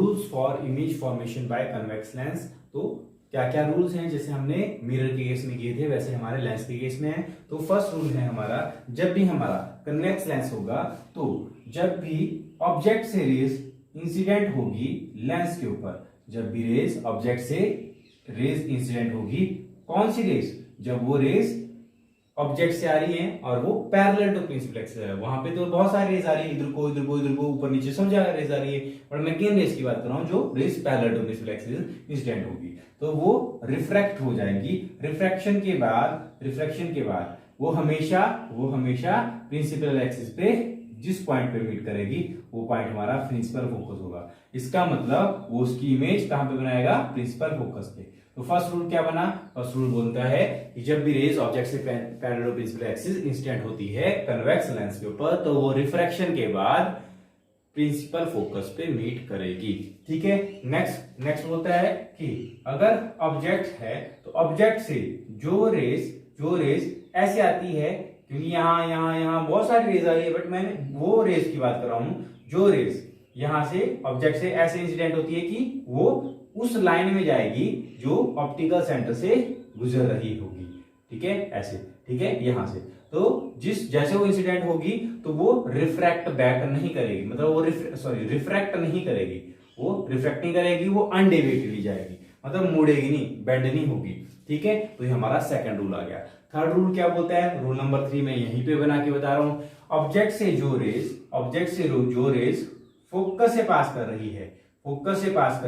Rules for image formation by convex lens. तो क्या क्या रूल्स हैं, जैसे हमने मिरर के केस में किए थे वैसे हमारे लेंस के केस में है। तो फर्स्ट रूल है हमारा, जब भी हमारा कन्वेक्स लेंस होगा तो जब भी ऑब्जेक्ट से रेज इंसिडेंट होगी लेंस के ऊपर, जब भी रेज ऑब्जेक्ट से रेज इंसिडेंट होगी, कौन सी रेज, जब वो रेज ऑब्जेक्ट से आ रही है और वो पैरेलल टू प्रिंसिपल एक्सिस है, वहां पे तो बहुत सारी रेज आ रही है, इधर को इधर को इधर को ऊपर नीचे सब जगह रेज आ रही है, पर मैं किन रेज की बात कर रहा हूं जो rays parallel to principal axis incident होगी, तो वो रिफ्रैक्ट हो जाएगी। रिफ्रैक्शन के बाद वो हमेशा प्रिंसिपल एक्सिस पे जिस पॉइंट पे मीट करेगी वो पॉइंट हमारा प्रिंसिपल फोकस होगा। इसका मतलब वो उसकी इमेज कहां पे बनाएगा, प्रिंसिपल फोकस पे। तो फर्स्ट रूल क्या बना, फर्स्ट रूल बोलता है कि जब भी रेज ऑब्जेक्ट से parallel to principal axis incident होती है कन्वेक्स लेंस के ऊपर, तो वो रिफ्रैक्शन के बाद प्रिंसिपल फोकस पे मीट करेगी। ठीक है, नेक्स्ट बोलता है कि अगर ऑब्जेक्ट है तो ऑब्जेक्ट से जो रेज ऐसे आती है, क्योंकि यहाँ बहुत सारी रेज आ रही है, बट मैं वो रेज की बात कर रहा हूं जो रेज यहां से ऑब्जेक्ट से ऐसे इंसिडेंट होती है कि वो उस लाइन में जाएगी जो ऑप्टिकल सेंटर से गुजर रही होगी। ठीक है, ऐसे, ठीक है, यहां से। तो जैसे वो इंसिडेंट होगी तो वो रिफ्रैक्ट बैक नहीं करेगी, मतलब वो रिफ्रैक्ट नहीं करेगी, वो रिफ्रैक्ट नहीं करेगी, वो अनडेविएटेडली जाएगी, मतलब मुड़ेगी नहीं, बेंड नहीं होगी। ठीक है, तो ये हमारा सेकंड रूल आ गया। थर्ड रूल क्या बोलता है, रूल नंबर 3 मैं यहीं पे बना के बता रहा हूं। ऑब्जेक्ट से जो रेज फोकस से पास कर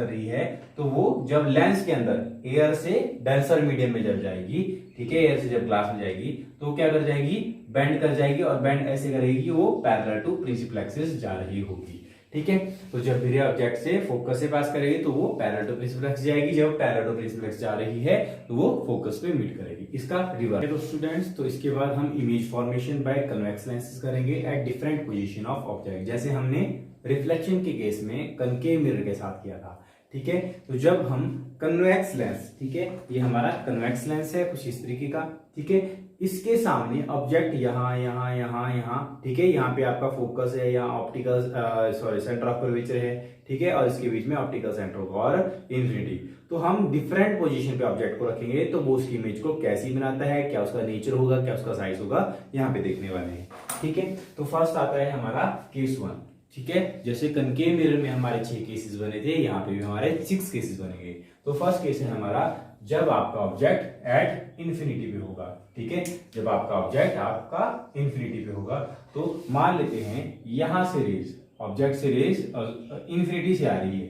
रही है, तो वो जब लेंस के अंदर एयर से डेंसर मीडियम में जब जाएगी, ठीक है, एयर से जब ग्लास में जाएगी तो क्या कर जाएगी, बेंड कर जाएगी, और बेंड ऐसे करेगी वो पैरेलल टू प्रिंसिपल एक्सिस जा रही होगी। ठीक है, तो जब भी ऑब्जेक्ट से फोकस से पास करेगी तो वो पैरेलल टू प्रिंसिपल एक्सिस जाएगी, जब पैरेलल टू प्रिंसिपल एक्सिस जा रही है तो वो फोकस पे मीट करेगी। इसका रिवर्स। तो स्टूडेंट्स, तो इसके बाद हम image formation by convex lenses करेंगे at different position of object, जैसे हमने रिफ्लेक्शन के केस में कनकेव मिरर के साथ किया था। ठीक है, तो जब हम कन्वेक्स लेंस, ठीक है, ये हमारा कन्वेक्स लेंस है कुछ इस तरीके का। ठीक है, इसके सामने ऑब्जेक्ट यहाँ, ठीक है, यहाँ पे आपका फोकस है, यहाँ ऑप्टिकल सेंटर ऑफ कर्वेचर है, ठीक है, और इसके बीच में ऑप्टिकल सेंटर होगा और इन्फिनिटी। तो हम डिफरेंट पोजीशन पे ऑब्जेक्ट को रखेंगे तो वो उसकी इमेज को कैसी बनाता है, क्या उसका नेचर होगा, क्या उसका साइज होगा, यहाँ पे देखने वाले हैं। ठीक है, तो फर्स्ट आता है हमारा केस 1। ठीक है, जैसे कनकेव मिरर में हमारे 6 केसेस बने थे, यहाँ पे भी हमारे 6 केसेस बनेंगे। तो फर्स्ट केस है हमारा जब आपका ऑब्जेक्ट एट इन्फिनिटी पे होगा। ठीक है, जब आपका ऑब्जेक्ट इन्फिनिटी पे होगा, तो मान लेते हैं यहां से रेज, ऑब्जेक्ट से रेज इन्फिनिटी से आ रही है।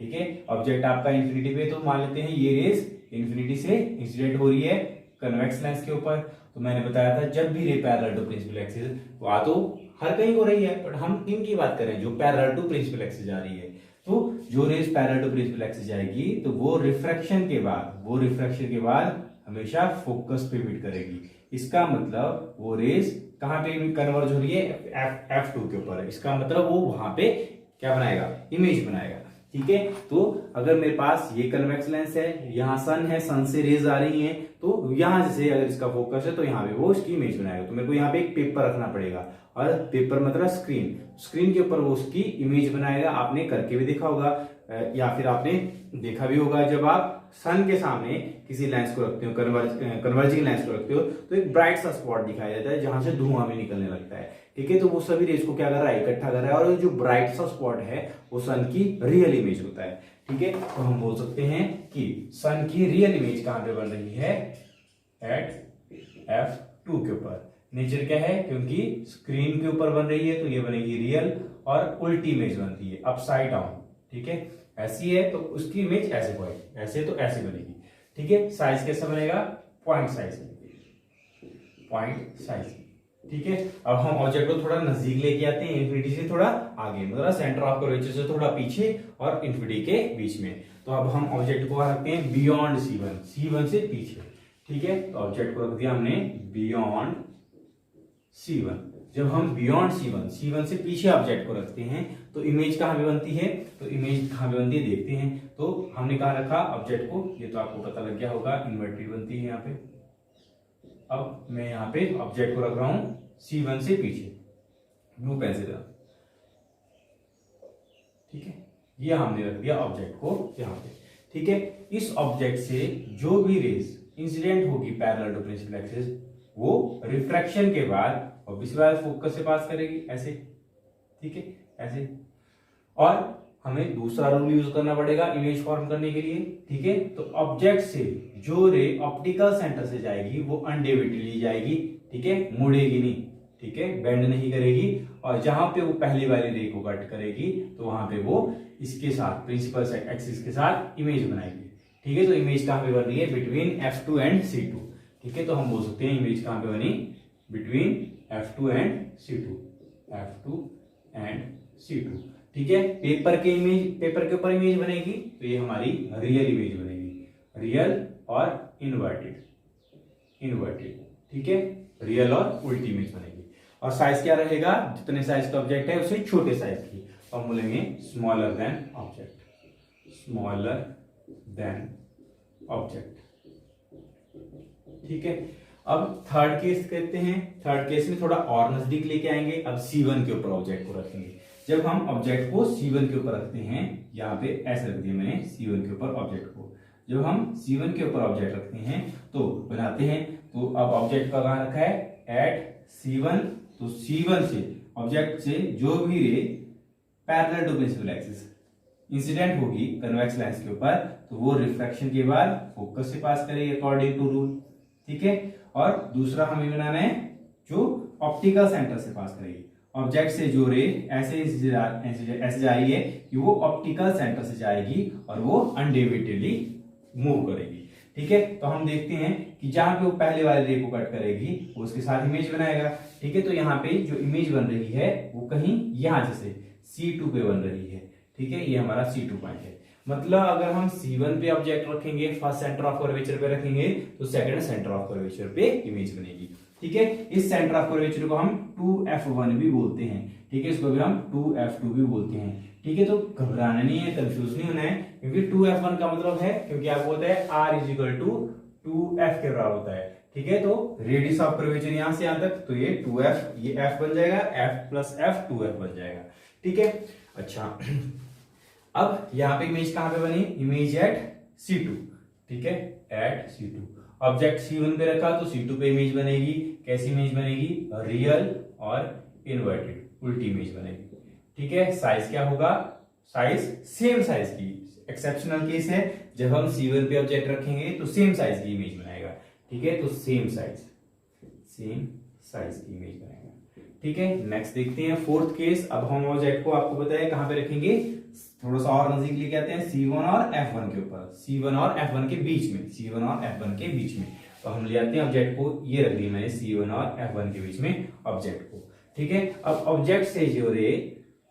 ठीक है, ऑब्जेक्ट आपका इन्फिनिटी पे, तो मान लेते हैं ये रेज इन्फिनिटी से इंसिडेंट हो रही है कन्वेक्स लेंस के ऊपर। तो मैंने बताया था जब भी ray parallel to principal axis, वहां तो हर कहीं हो रही है, बट हम किन की बात करें, जो पैरेलल टू प्रिंसिपल एक्सिस जा रही है। तो जो rays parallel to principal axis जाएगी तो वो रिफ्रैक्शन के बाद हमेशा फोकस पे मीट करेगी। इसका मतलब वो रेज कहां पे कन्वर्ज हो रही है, F2 के ऊपर। इसका मतलब वो वहां पे क्या बनाएगा, इमेज बनाएगा। ठीक है, तो अगर मेरे पास ये कन्वेक्स लेंस है, यहाँ सन है, सन से रेज आ रही हैं, तो यहां जैसे अगर इसका फोकस है तो यहाँ पे वो उसकी इमेज बनाएगा। तो मेरे को यहाँ पे एक पेपर रखना पड़ेगा, और पेपर मतलब स्क्रीन के ऊपर वो उसकी इमेज बनाएगा। आपने करके भी देखा होगा, या फिर आपने देखा भी होगा, जब आप सन के सामने किसी लेंस को रखते हो, कन्वर्जिंग लेंस को रखते हो, तो एक ब्राइट सा स्पॉट दिखाई देता है जहां से धुआं भी निकलने लगता है। ठीक है, तो वो सभी रेज को क्या कर रहा है, इकट्ठा कर रहा है, और जो ब्राइट सा स्पॉट है वो सन की रियल इमेज होता है। ठीक है, तो हम बोल सकते हैं कि सन की रियल इमेज कहां पे बन रही है, एट F2 के ऊपर। नेचर क्या है, क्योंकि स्क्रीन के ऊपर बन रही है तो ये बनेगी रियल, और उल्टी इमेज बनती है अपसाइड डाउन। ठीक है, ऐसी है तो उसकी इमेज ऐसे बनेगी, ऐसे तो ऐसे बनेगी। ठीक है, साइज कैसा बनेगा, पॉइंट साइज। ठीक है, अब हम ऑब्जेक्ट को थोड़ा नजदीक लेके आते हैं, इन्फिनिटी से थोड़ा आगे, मतलब सेंटर ऑफ कर्वेचर से थोड़ा पीछे और इन्फिनिटी के बीच में। तो अब हम ऑब्जेक्ट को रखते हैं बियॉन्ड C1 से पीछे। ठीक है, तो ऑब्जेक्ट को रख दिया हमने बियॉन्ड C1। जब हम बियॉन्ड C1 से पीछे ऑब्जेक्ट को रखते हैं तो इमेज कहां पे बनती है, देखते हैं। तो हमने कहा रखा ऑब्जेक्ट को, ये तो आपको पता लग गया होगा, इन्वर्टेड बनती है यहाँ पे। अब मैं यहाँ पे ऑब्जेक्ट को रख रहा हूं C1 से पीछे, ब्लू पेन से। ठीक है, ये हमने रख दिया ऑब्जेक्ट को यहाँ पे, ठीक है। इस ऑब्जेक्ट से जो भी रेज इंसिडेंट होगी पैरेलल टू प्रिंसिपल एक्सिस, वो रिफ्रैक्शन के बाद ऑब्वियसली फोकस से पास करेगी ऐसे, ठीक है, ऐसे। और हमें दूसरा रूल यूज करना पड़ेगा इमेज फॉर्म करने के लिए, ठीक है। तो ऑब्जेक्ट से जो रे ऑप्टिकल सेंटर से जाएगी वो अनडेविएटेडली जाएगी, ठीक है, मुड़ेगी नहीं, ठीक है, बेंड नहीं करेगी। और जहां पे वो पहली वाली रे को कट करेगी तो वहां पे वो इसके साथ प्रिंसिपल एक्सिस के साथ इमेज बनाएगी, ठीक है। तो इमेज कहां पे बन रही है? बिटवीन F2 एंड C2, ठीक है। तो हम बोल सकते हैं इमेज कहां पे बनी? Between F2 and C2, F2 and C2, ठीक है। पेपर के ऊपर इमेज बनेगी तो ये हमारी रियल इमेज बनेगी, रियल और इन्वर्टेड, ठीक है, रियल और उल्टी इमेज बनेगी। और साइज क्या रहेगा? जितने साइज का ऑब्जेक्ट है उसे छोटे साइज की, तो हम बोलेंगे smaller than object, smaller than object, ठीक है। अब थर्ड केस कहते हैं, थर्ड केस में थोड़ा और नजदीक लेके आएंगे। अब C1 के ऊपर ऑब्जेक्ट को रखेंगे। जब हम ऑब्जेक्ट को C1 के ऊपर रखते हैं, यहाँ पे ऐसे रख दिया मैंने C1 के ऊपर ऑब्जेक्ट को। जब हम C1 के ऊपर ऑब्जेक्ट रखते हैं तो बनाते हैं, तो अब ऑब्जेक्ट का कहां रखा है? Eight C1। तो C1 से ऑब्जेक्ट से जो भी ray parallel to principal axis incident होगी कन्वेक्स लेंस के ऊपर, तो वो रिफ्रैक्शन के बाद फोकस से पास करेगी अकॉर्डिंग टू रूल, ठीक है। और दूसरा हमें बनाना है जो ऑप्टिकल सेंटर से पास करेगी। ऑब्जेक्ट से जो रे ऐसे जा रही है कि वो ऑप्टिकल सेंटर से जाएगी और वो अनडेविएटेडली मूव करेगी, ठीक है। तो हम देखते हैं कि जहां पे वो पहले वाले रे को कट करेगी वो उसके साथ इमेज बनाएगा, ठीक है। तो यहाँ पे जो इमेज बन रही है वो कहीं यहां जैसे C2 पे बन रही है, ठीक है। ये हमारा C2 पॉइंट है। मतलब अगर हम C1 पे ऑब्जेक्ट रखेंगे, फर्स्ट सेंटर ऑफ कर्वेचर पे रखेंगे, तो सेकंड सेंटर ऑफ कर्वेचर पे इमेज बनेगी, ठीक है। इस सेंटर ऑफ कर्वेचर को हम 2F1 भी बोलते हैं, ठीक है। इसको भी हम 2F2 भी बोलते हैं, ठीक है। तो घबराना नहीं है, कंफ्यूज नहीं होना है, क्योंकि 2F1 का मतलब है, क्योंकि आपको होता है R is equal to 2F के बराबर होता है, ठीक है। तो रेडियस ऑफ कर्वेचर यहां से यहां तक, तो ये 2F, ये F बन जाएगा, F प्लस F 2F बन जाएगा, ठीक है। अच्छा, अब यहाँ पे इमेज कहां पे बनी? इमेज एट C2, ठीक है, एट C2। ऑब्जेक्ट C1 पे रखा तो C2 पे इमेज बनेगी। कैसी इमेज बनेगी? रियल और इन्वर्टेड, उल्टी इमेज बनेगी, ठीक है। साइज क्या होगा? साइज सेम साइज की, एक्सेप्शनल केस है, जब हम C1 पे ऑब्जेक्ट रखेंगे तो सेम साइज की इमेज बनाएगा, ठीक है। तो सेम साइज की इमेज बनाएगा, ठीक है। नेक्स्ट देखते हैं फोर्थ केस। अब हम ऑब्जेक्ट को आपको बताया कहां पे रखेंगे, थोड़ा सा और नजदीक लेके आते हैं C1 और F1 के ऊपर, C1 और F1 के बीच में, C1 और F1 के बीच में। तो हम ले आते हैं ऑब्जेक्ट को, ये रख दिया मैंने C1 और F1 के बीच में ऑब्जेक्ट को, ठीक है। अब ऑब्जेक्ट से जो ray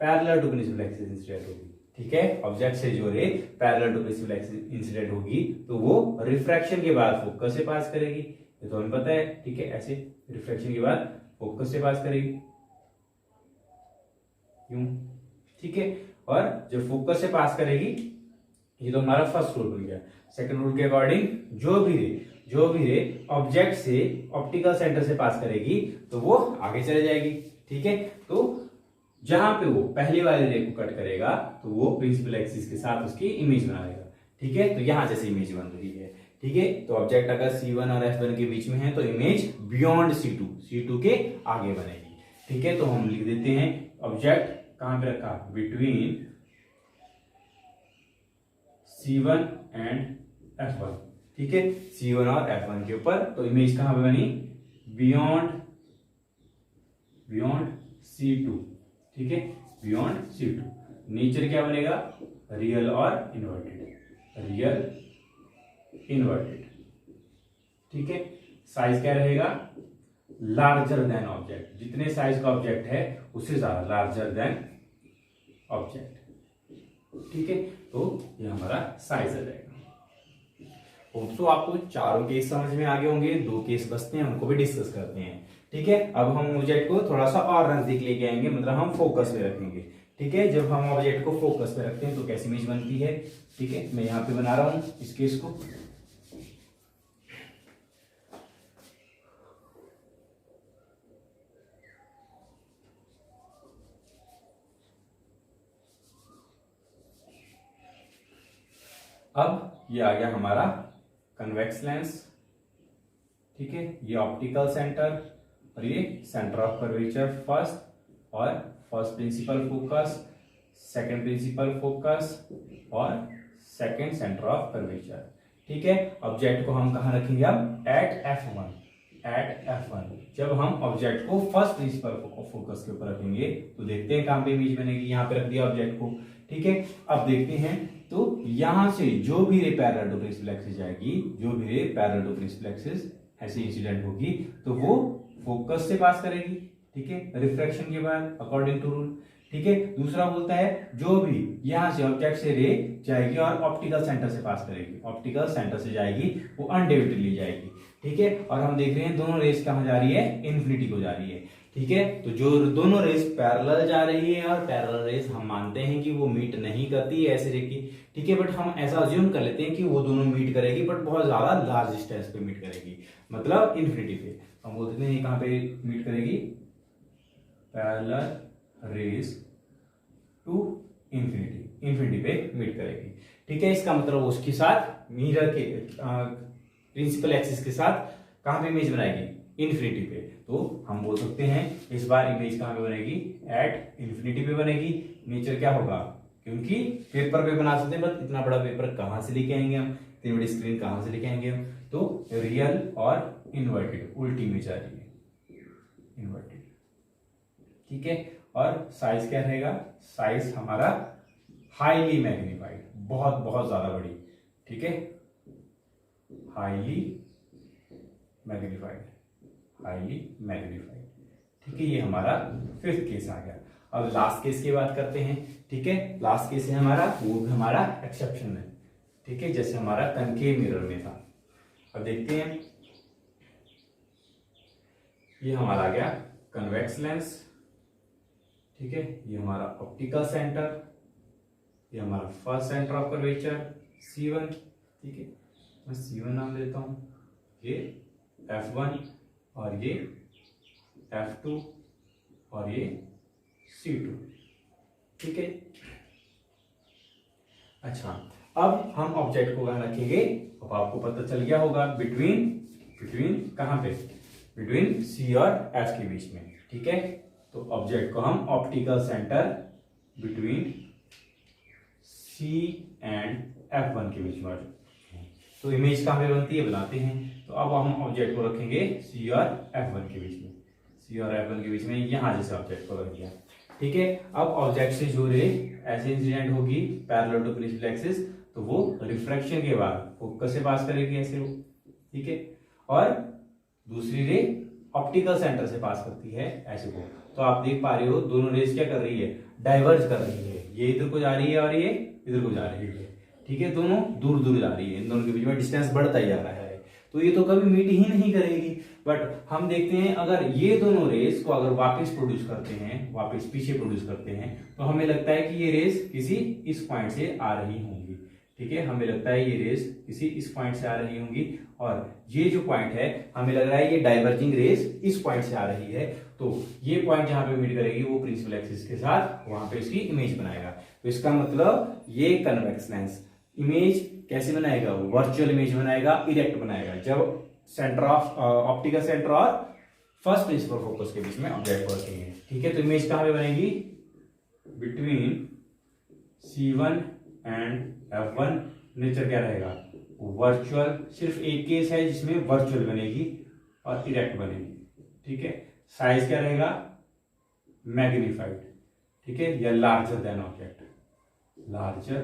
parallel to principal axis incident होगी, ठीक है, ऑब्जेक्ट से जो ray parallel to principal axis incident होगी तो वो रिफ्रैक्शन के बाद फोकस से पास करेगी, ये तो हमें पता है, ठीक है। ऐसे रिफ्रैक्शन के बाद फोकस से पास करेगी, यूं, ठीक है। और जब फोकस से पास करेगी, ये तो हमारा फर्स्ट रूल बन गया। सेकंड रूल के अकॉर्डिंग जो भी रे ऑब्जेक्ट से ऑप्टिकल सेंटर से पास करेगी तो वो आगे चले जाएगी, ठीक है। तो जहां पे वो पहले वाले रे को कट करेगा तो वो प्रिंसिपल एक्सिस के साथ उसकी इमेज बनाएगा, ठीक है। तो यहां जैसे इमेज बन रही है, ठीक है। तो ऑब्जेक्ट अगर C1 और F1 के बीच में है तो इमेज बियॉन्ड C2 के आगे बनेगी, ठीक है। तो हम लिख देते हैं ऑब्जेक्ट कहां पे रखा? बिटवीन C1 एंड F1, ठीक है, C1 और F1 के ऊपर। तो इमेज कहां पे बनी? बियॉन्ड C2, ठीक है, बियॉन्ड C2। नेचर क्या बनेगा? रियल और इन्वर्टेड, ठीक है। साइज क्या रहेगा? लार्जर देन ऑब्जेक्ट, जितने साइज का ऑब्जेक्ट है उससे ज्यादा, लार्जर देन ऑब्जेक्ट, ठीक है। तो ये हमारा साइज आ जाएगा। तो आपको चारों केस समझ में आ गए होंगे, 2 केस बचते हैं, उनको भी डिस्कस करते हैं, ठीक है। अब हम ऑब्जेक्ट को थोड़ा सा और नजदीक लेके आएंगे, मतलब हम फोकस पे रखेंगे, ठीक है। जब हम ऑब्जेक्ट को फोकस पे रखते हैं तो कैसी इमेज बनती है, ठीक है। मैं यहाँ पे बना रहा हूं इस केस को, अब ये आ गया हमारा कन्वेक्स लेंस, ठीक है, ये ऑप्टिकल सेंटर और ये सेंटर ऑफ कर्वेचर फर्स्ट और first principal focus, second principal focus और सेकंड सेंटर ऑफ कर्वेचर, ठीक है। ऑब्जेक्ट को हम कहाँ रखेंगे अब? At F1, at F1। जब हम ऑब्जेक्ट को फर्स्ट प्रिंसिपल फोकस के ऊपर रखेंगे तो देखते हैं कहां पे इमेज बनेगी। यहाँ पे रख दिया ऑब्जेक्ट को, ठीक है। अब देखते हैं तो यहां से जो भी ray parallel to principal axis जाएगी, जो भी ray parallel to principal axis ऐसी इंसिडेंट होगी तो वो फोकस से पास करेगी, ठीक है, रिफ्रैक्शन के बाद अकॉर्डिंग टू रूल, ठीक है। दूसरा बोलता है जो भी यहां से ऑब्जेक्ट से रे जाएगी और ऑप्टिकल सेंटर से पास करेगी, ऑप्टिकल सेंटर से जाएगी वो अनडिविडेडली जाएगी, ठीक है। और हम देख रहे हैं दोनों रेस कहां जा रही है? इन्फिनिटी को जा रही है, ठीक है। तो जो दोनों रेस पैरेलल जा रही है और पैरेलल रेस हम मानते हैं कि वो मीट नहीं करती है ऐसे रे की, ठीक है, बट हम ऐसा अज्यूम कर लेते हैं कि वो दोनों मीट करेगी बट बहुत ज्यादा लार्ज डिस्टेंस पे मीट करेगी, मतलब इन्फिनिटी पे। हम बोलते हैं कहां पे मीट करेगी? Parallel rays to infinity, infinity पे मीट करेगी, ठीक है। इसका मतलब उसके साथ मिरर के प्रिंसिपल एक्सिस के साथ कहां पे इमेज बनाएगी? इन्फिनिटी पे। तो हम बोल सकते हैं इस बार इमेज कहां पे बनेगी? एट इन्फिनिटी पे बनेगी। नेचर क्या होगा? क्योंकि पेपर पे बना सकते हैं बट इतना बड़ा पेपर कहां से लेके आएंगे हम, इतनी बड़ी स्क्रीन कहां से लेके आएंगे हम? तो रियल और इन्वर्टेड, उल्टी इमेज आ रही है, इन्वर्टेड, ठीक है। और साइज क्या रहेगा? साइज हमारा हाईली मैग्नीफाइड, बहुत बहुत ज्यादा बड़ी, ठीक है, हाईली मैग्नीफाइड, हाईली मैग्नीफाइड, ठीक है। ये हमारा फिफ्थ केस आ गया। अब लास्ट केस की बात करते हैं, ठीक है। लास्ट केस है हमारा, वो भी हमारा एक्सेप्शन है, ठीक है, जैसे हमारा कनकेव मिरर में था। अब देखते हैं, ये हमारा आ गया कन्वेक्स लेंस, ठीक है, ये हमारा ऑप्टिकल सेंटर, ये हमारा first centre of curvature C1, ठीक है, मैं C1 नाम देता हूं, ये F1 और ये F2 और ये C2, ठीक है। अच्छा, अब हम ऑब्जेक्ट को कहां रखेंगे? अब आपको पता चल गया होगा, बिटवीन कहां पे? बिटवीन C और F के बीच में, ठीक है। तो ऑब्जेक्ट को हम optical centre between C and F1 के बीच में, तो इमेज कहां पे बनती है? बनाते हैं। तो अब हम ऑब्जेक्ट को रखेंगे C और F1 के बीच में, C और F1 के बीच में, यहां जैसे ऑब्जेक्ट को रख दिया, ठीक है। अब ऑब्जेक्ट से जो रे ऐसे इंसिडेंट होगी पैरेलल टू प्रिंसिपल एक्सिस, तो वो रिफ्रैक्शन के बाद फोकस से पास करेगी ऐसे वो, ठीक है। और दूसरी रे ऑप्टिकल सेंटर से पास करती है ऐसे को। तो आप देख पा रहे हो दोनों रेस क्या कर रही है? डाइवर्ज कर रही है, ये इधर को जा रही है और ये इधर को जा रही है, ठीक है, दोनों दूर दूर जा रही है, इन दोनों के बीच में डिस्टेंस बढ़ता ही जा रहा है। तो ये तो कभी मीट ही नहीं करेगी। बट हम देखते हैं अगर ये दोनों रेस को अगर वापस प्रोड्यूस करते हैं, वापस पीछे प्रोड्यूस करते हैं, तो हमें लगता है कि ये रेस किसी इस पॉइंट से आ रही होंगी, ठीक है, हमें लगता है ये रेस किसी इस पॉइंट से आ रही होंगी। और ये जो पॉइंट है हमें लग रहा है ये डाइवर्जिंग रेस इस पॉइंट से आ रही है, तो ये पॉइंट जहां पे मीट करेगी वो प्रिंसिपल एक्सिस के साथ वहां पे इसकी इमेज बनाएगा। तो इसका मतलब ये कन्वेक्स लेंस इमेज कैसे बनाएगा? वर्चुअल इमेज बनाएगा, इरेक्ट बनाएगा, जब सेंटर ऑफ ऑप्टिकल सेंटर और फर्स्ट प्रिंसिपल फोकस के बीच में ऑब्जेक्ट को रखेंगे, ठीक है। तो इमेज कहां पे बनेगी? Between C1 and F1। Nature क्या रहेगा? वर्चुअल। सिर्फ एक केस है जिसमें वर्चुअल बनेगी और इरेक्ट बनेगी, ठीक है। साइज क्या रहेगा? मैग्नीफाइड, ठीक है, या larger than object, larger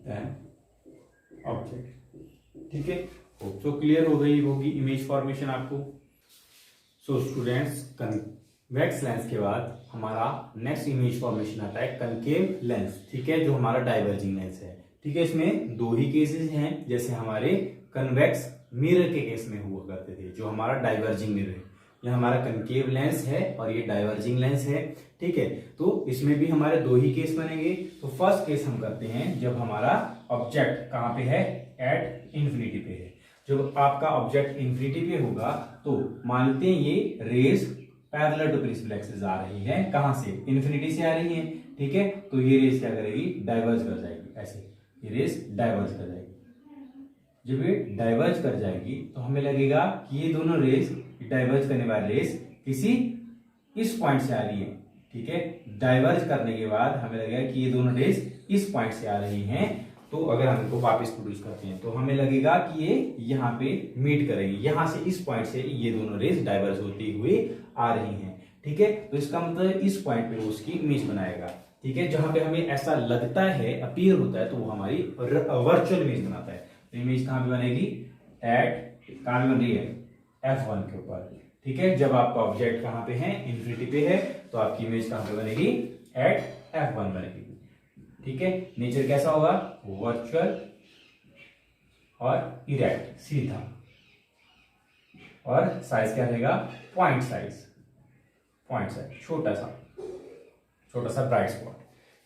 than object, ठीक है। तो क्लियर हो गई होगी इमेज फॉर्मेशन आपको। सो स्टूडेंट्स, कन्वेक्स लेंस के बाद हमारा नेक्स्ट इमेज फॉर्मेशन आता है कनकेव लेंस, ठीक है, जो हमारा डाइवर्जिंग लेंस है, ठीक है। इसमें दो ही केसेस हैं, जैसे हमारे कन्वेक्स मिरर के केस में हुआ करते थे, जो हमारा डाइवर्जिंग मिरर है। ये हमारा कनकेव लेंस है और ये डाइवर्जिंग लेंस है, ठीक है। तो इसमें भी हमारे दो ही केस बनेंगे। तो फर्स्ट केस हम करते हैं जब हमारा ऑब्जेक्ट कहां पे है? एट इन्फिनिटी पे है। जब आपका ऑब्जेक्ट इन्फिनिटी पे होगा तो मानते हैं ये rays parallel to principal axis आ रही है, कहां से? इन्फिनिटी से आ रही है, ठीक है। तो ये रेस क्या करेगी? डाइवर्ज कर जाएगी ऐसे, ये रेस डाइवर्ज कर जाएगी। जब ये डाइवर्ज कर जाएगी तो हमें लगेगा कि ये दोनों रेस, डाइवर्ज करने वाली रेस किसी इस पॉइंट से आ रही है। ठीक है, डाइवर्ज करने के बाद हमें लगेगा कि ये दोनों रेस इस पॉइंट से आ रही हैं। तो अगर हम इनको वापस प्रोड्यूस करते हैं तो हमें लगेगा कि ये यहाँ पे मीट करेंगे, यहां से इस पॉइंट से ये दोनों रेस डाइवर्ज होती हुई आ रही हैं। ठीक है, तो इसका मतलब इस पॉइंट पे वो उसकी इमेज बनाएगा। ठीक है, जहां पे हमें ऐसा लगता है, अपीयर होता है, तो वो हमारी वर्चुअल इमेज बनाता है। तो इमेज कहां पे बनेगी? कहां पे बन रही है? F1 के ऊपर। ठीक है, जब आपका ऑब्जेक्ट कहां पे है? इन्फिनिटी पे है, तो आपकी इमेज कहां पे बनेगी? एट F1 बनेगी। ठीक है, नेचर कैसा होगा? वर्चुअल और इरेक्ट, सीधा। और साइज क्या रहेगा? पॉइंट साइज, छोटा सा ब्राइट स्पॉट।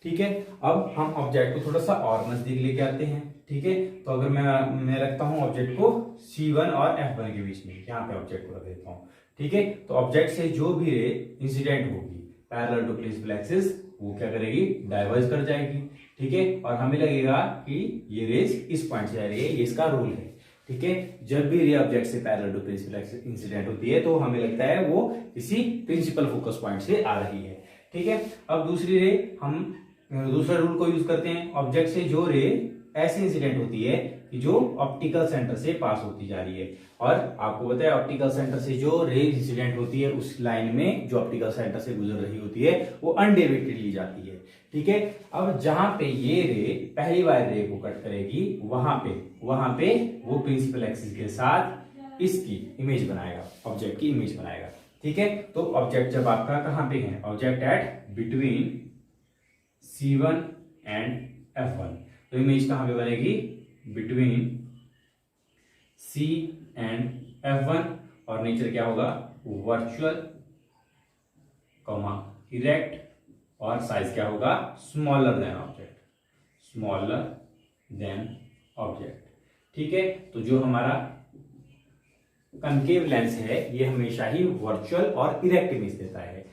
ठीक है, अब हम ऑब्जेक्ट को थोड़ा सा और नजदीक लेके आते हैं। ठीक है, तो अगर मैं रखता हूं ऑब्जेक्ट को C1 और F1 के बीच में, यहां पे ऑब्जेक्ट को रख देता हूं। ठीक है, तो ऑब्जेक्ट से जो भी रे इंसिडेंट होगी पैरेलल टू प्रिंसिपल एक्सिस, वो क्या करेगी? डाइवर्ज कर जाएगी। ठीक है, और हमें लगेगा कि ये रेस इस पॉइंट से आ रही है, ये इसका रूल है। ठीक है, जब भी रे ऑब्जेक्ट से parallel to principal axis incident होती है तो हमें लगता है वो किसी प्रिंसिपल फोकस पॉइंट से आ रही है। ठीक है, अब दूसरी रे, हम दूसरा रूल को यूज करते हैं। ऑब्जेक्ट से जो रे ऐसे इंसिडेंट होती है कि जो ऑप्टिकल सेंटर से पास होती जा रही है, और आपको पता है ऑप्टिकल सेंटर से जो रे इंसिडेंट होती है उस लाइन में जो ऑप्टिकल सेंटर से गुजर रही होती है वो अनडेविएटेड ली जाती है। ठीक है, अब जहां पे ये रे पहली बार रे को कट करेगी, वहां पे वो प्रिंसिपल एक्सिस के साथ इसकी इमेज बनाएगा, ऑब्जेक्ट की इमेज बनाएगा। ठीक है, तो ऑब्जेक्ट जब आपका कहां पे है? Object at between C1 and F1, तो इमेज कहां पे बनेगी? बिटवीन C एंड F1, और नेचर क्या होगा? वर्चुअल, इरेक्ट, और साइज क्या होगा? Smaller than object. ठीक है, तो जो हमारा कनकेव लेंस है ये हमेशा ही वर्चुअल और इरेक्ट इमेज देता है।